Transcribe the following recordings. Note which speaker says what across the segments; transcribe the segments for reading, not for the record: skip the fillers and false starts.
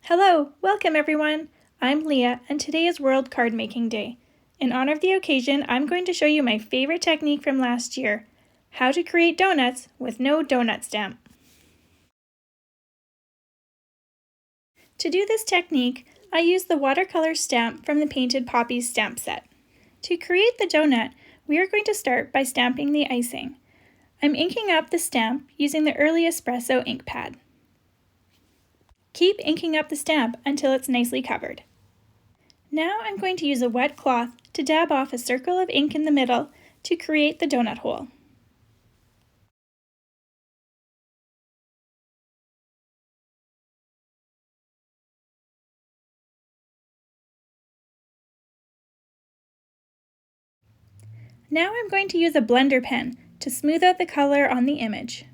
Speaker 1: Hello, welcome everyone. I'm Leah and today is World Card Making Day. In honor of the occasion, I'm going to show you my favorite technique from last year, how to create donuts with no donut stamp. To do this technique, I use the watercolor stamp from the Painted Poppies stamp set. To create the donut, we are going to start by stamping the icing. I'm inking up the stamp using the Early Espresso ink pad. Keep inking up the stamp until it's nicely covered. Now I'm going to use a wet cloth to dab off a circle of ink in the middle to create the donut hole. Now I'm going to use a blender pen to smooth out the color on the image.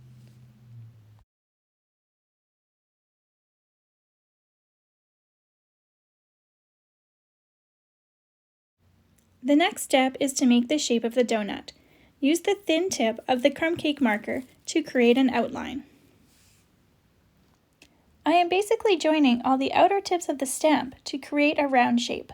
Speaker 1: The next step is to make the shape of the donut. Use the thin tip of the crumb cake marker to create an outline. I am basically joining all the outer tips of the stamp to create a round shape.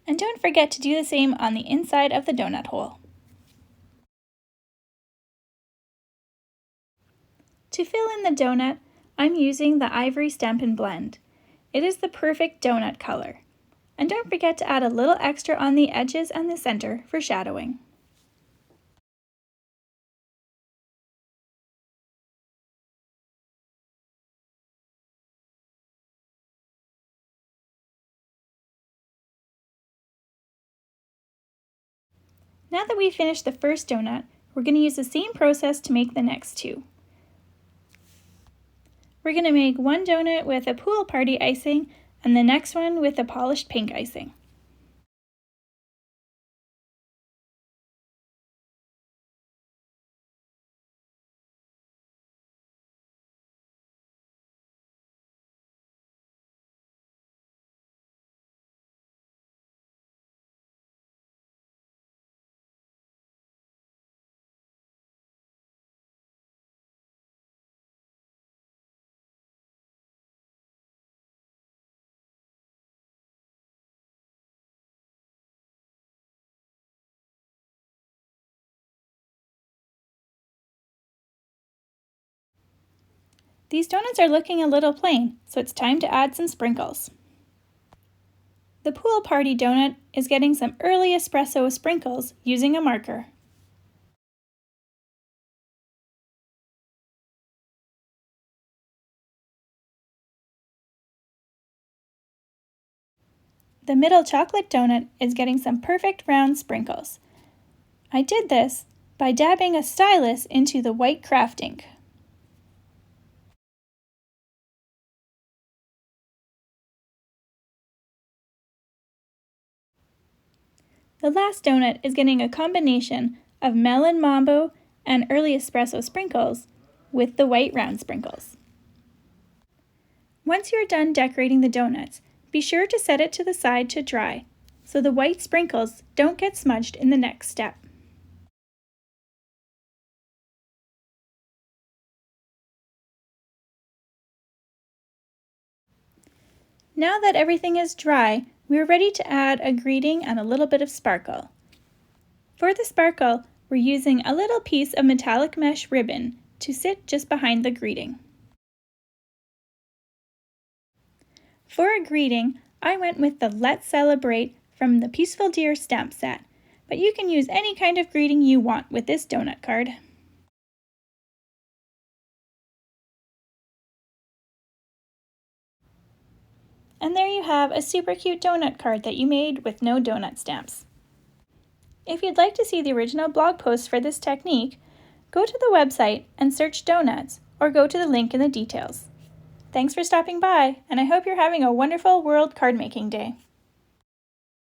Speaker 1: And don't forget to do the same on the inside of the donut hole. To fill in the donut, I'm using the Ivory Stampin Blend. It is the perfect donut color. And don't forget to add a little extra on the edges and the center for shadowing. Now that we've finished the first donut, we're going to use the same process to make the next two. We're going to make one donut with a pool party icing and the next one with a polished pink icing. These donuts are looking a little plain, so it's time to add some sprinkles. The pool party donut is getting some Early Espresso sprinkles using a marker. The middle chocolate donut is getting some perfect round sprinkles. I did this by dabbing a stylus into the white craft ink. The last donut is getting a combination of Melon, Mambo, and Early Espresso sprinkles with the white round sprinkles. Once you're done decorating the donuts, be sure to set it to the side to dry so the white sprinkles don't get smudged in the next step. Now that everything is dry, we're ready to add a greeting and a little bit of sparkle. For the sparkle, we're using a little piece of metallic mesh ribbon to sit just behind the greeting. For a greeting, I went with the Let's Celebrate from the Peaceful Deer stamp set, but you can use any kind of greeting you want with this donut card. And there you have a super cute donut card that you made with no donut stamps. If you'd like to see the original blog post for this technique, go to the website and search donuts or go to the link in the details. Thanks for stopping by, and I hope you're having a wonderful World Card Making Day.